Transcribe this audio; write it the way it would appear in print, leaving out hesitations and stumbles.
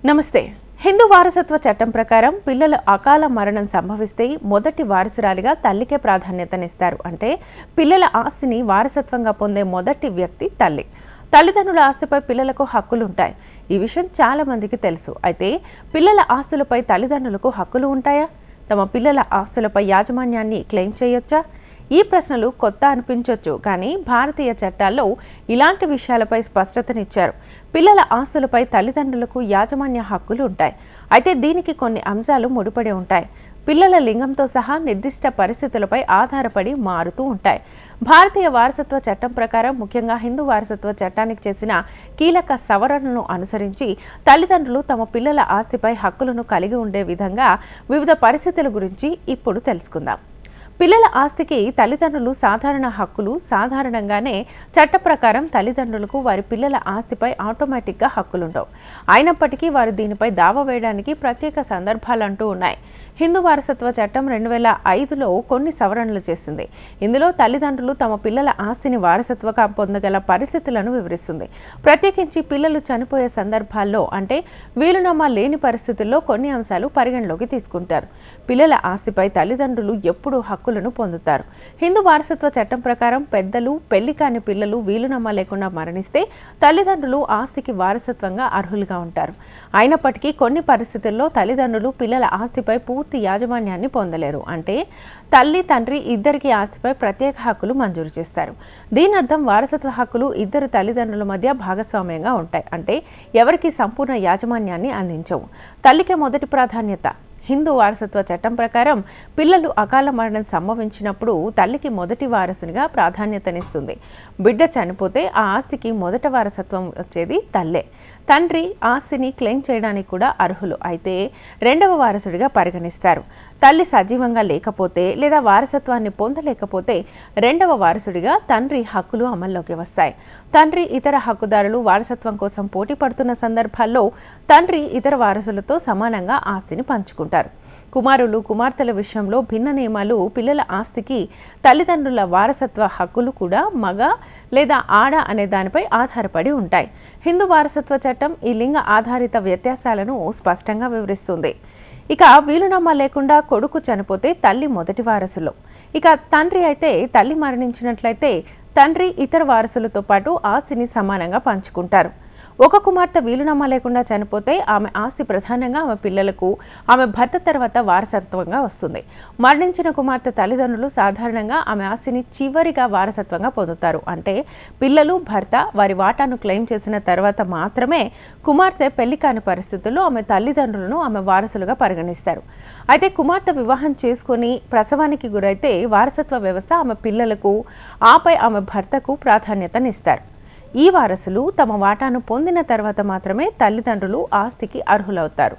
నమస్తే. హిందూ వారసత్వ చట్టం ప్రకారం పిల్లల అకాల మరణం సంభవిస్తే మొదటి వారసురాలిగా తల్లికే ప్రాధాన్యతనిస్తారు. అంటే పిల్లల ఆస్తిని వారసత్వంగా పొందే మొదటి వ్యక్తి తల్లి. తల్లిదండ్రుల ఆస్తిపై పిల్లలకు హక్కులు ఉంటాయి. ఈ విషయం చాలా మందికి తెలుసు. అయితే పిల్లల ఆస్తులపై తల్లిదండ్రులకు హక్కులు ఉంటాయా? తమ పిల్లల ఆస్తులపై యాజమాన్యాన్ని క్లెయిమ్ చేయొచ్చా? ఈ ప్రశ్నలు కొత్త అనిపించవచ్చు, కానీ భారతీయ చట్టాల్లో ఇలాంటి విషయాలపై స్పష్టతనిచ్చారు. పిల్లల ఆస్తులపై తల్లిదండ్రులకు యాజమాన్య హక్కులు ఉంటాయి. అయితే దీనికి కొన్ని అంశాలు ముడిపడి ఉంటాయి. పిల్లల లింగంతో సహా నిర్దిష్ట పరిస్థితులపై ఆధారపడి మారుతూ ఉంటాయి. భారతీయ వారసత్వ చట్టం ప్రకారం, ముఖ్యంగా హిందూ వారసత్వ చట్టానికి చేసిన కీలక సవరణలను అనుసరించి తల్లిదండ్రులు తమ పిల్లల ఆస్తిపై హక్కులను కలిగి ఉండే విధంగా వివిధ పరిస్థితుల గురించి ఇప్పుడు తెలుసుకుందాం. పిల్లల ఆస్తికి తల్లిదండ్రులు సాధారణ హక్కులు. సాధారణంగానే చట్ట ప్రకారం తల్లిదండ్రులకు వారి పిల్లల ఆస్తిపై ఆటోమేటిక్గా హక్కులుండవు. అయినప్పటికీ వారు దీనిపై దావా వేయడానికి ప్రత్యేక సందర్భాలంటూ ఉన్నాయి. హిందూ వారసత్వ చట్టం 2005లో కొన్ని సవరణలు చేసింది. ఇందులో తల్లిదండ్రులు తమ పిల్లల ఆస్తిని వారసత్వంగా పొందగల పరిస్థితులను వివరిస్తుంది. ప్రత్యేకించి పిల్లలు చనిపోయే సందర్భాల్లో, అంటే వీలునామా లేని పరిస్థితుల్లో కొన్ని అంశాలు పరిగణలోకి తీసుకుంటారు. పిల్లల ఆస్తిపై తల్లిదండ్రులు ఎప్పుడు హక్కులను పొందుతారు? హిందూ వారసత్వ చట్టం ప్రకారం పెద్దలు, పెళ్లి కాని పిల్లలు వీలునామా లేకుండా మరణిస్తే తల్లిదండ్రులు ఆస్తికి వారసత్వంగా అర్హులుగా ఉంటారు. అయినప్పటికీ కొన్ని పరిస్థితుల్లో తల్లిదండ్రులు పిల్లల ఆస్తిపై పూర్తి యాజమాన్యాన్ని పొందలేరు. అంటే తల్లి, తండ్రి ఇద్దరికి ఆస్తిపై ప్రత్యేక హక్కులు మంజూరు చేస్తారు. దీని అర్థం వారసత్వ హక్కులు ఇద్దరు తల్లిదండ్రుల మధ్య భాగస్వామ్యంగా ఉంటాయి. అంటే ఎవరికి సంపూర్ణ యాజమాన్యాన్ని అందించవు. తల్లికే మొదటి ప్రాధాన్యత. హిందూ వారసత్వ చట్టం ప్రకారం పిల్లలు అకాల మరణం సంభవించినప్పుడు తల్లికి మొదటి వారసునిగా ప్రాధాన్యతనిస్తుంది. బిడ్డ చనిపోతే ఆ ఆస్తికి మొదట వారసత్వం వచ్చేది తల్లే. తండ్రి ఆస్తిని క్లెయిమ్ చేయడానికి కూడా అర్హులు. అయితే రెండవ వారసుడిగా పరిగణిస్తారు. తల్లి సజీవంగా లేకపోతే లేదా వారసత్వాన్ని పొందలేకపోతే రెండవ వారసుడిగా తండ్రి హక్కులు అమల్లోకి వస్తాయి. తండ్రి ఇతర హక్కుదారులు వారసత్వం కోసం పోటీ పడుతున్న సందర్భాల్లో తండ్రి ఇతర వారసులతో సమానంగా ఆస్తిని పంచుకుంటారు. కుమారులు, కుమార్తెల విషయంలో భిన్న నియమాలు. పిల్లల ఆస్తికి తల్లిదండ్రుల వారసత్వ హక్కులు కూడా మగ లేదా ఆడ అనే దానిపై ఆధారపడి ఉంటాయి. హిందూ వారసత్వ చట్టం ఈ లింగ ఆధారిత వ్యత్యాసాలను స్పష్టంగా వివరిస్తుంది. ఇక వీలునామా లేకుండా కొడుకు చనిపోతే తల్లి మొదటి వారసులు. ఇక తండ్రి అయితే తల్లి మరణించినట్లయితే తండ్రి ఇతర వారసులతో పాటు ఆస్తిని సమానంగా పంచుకుంటారు. ఒక కుమార్తె వీలునామా లేకుండా చనిపోతే ఆమె ఆస్తి ప్రధానంగా ఆమె పిల్లలకు, ఆమె భర్త తర్వాత వారసత్వంగా వస్తుంది. మరణించిన కుమార్తె తల్లిదండ్రులు సాధారణంగా ఆమె ఆస్తిని చివరిగా వారసత్వంగా పొందుతారు. అంటే పిల్లలు, భర్త వారి వాటాను క్లెయిమ్ చేసిన తర్వాత మాత్రమే కుమార్తె పెళ్లి కాని పరిస్థితుల్లో ఆమె తల్లిదండ్రులను ఆమె వారసులుగా పరిగణిస్తారు. అయితే కుమార్తె వివాహం చేసుకొని ప్రసవానికి గురైతే వారసత్వ వ్యవస్థ ఆమె పిల్లలకు, ఆపై ఆమె భర్తకు ప్రాధాన్యతనిస్తారు. ఈ వారసులు తమ వాటాను పొందిన తర్వాత మాత్రమే తల్లిదండ్రులు ఆస్తికి అర్హులవుతారు.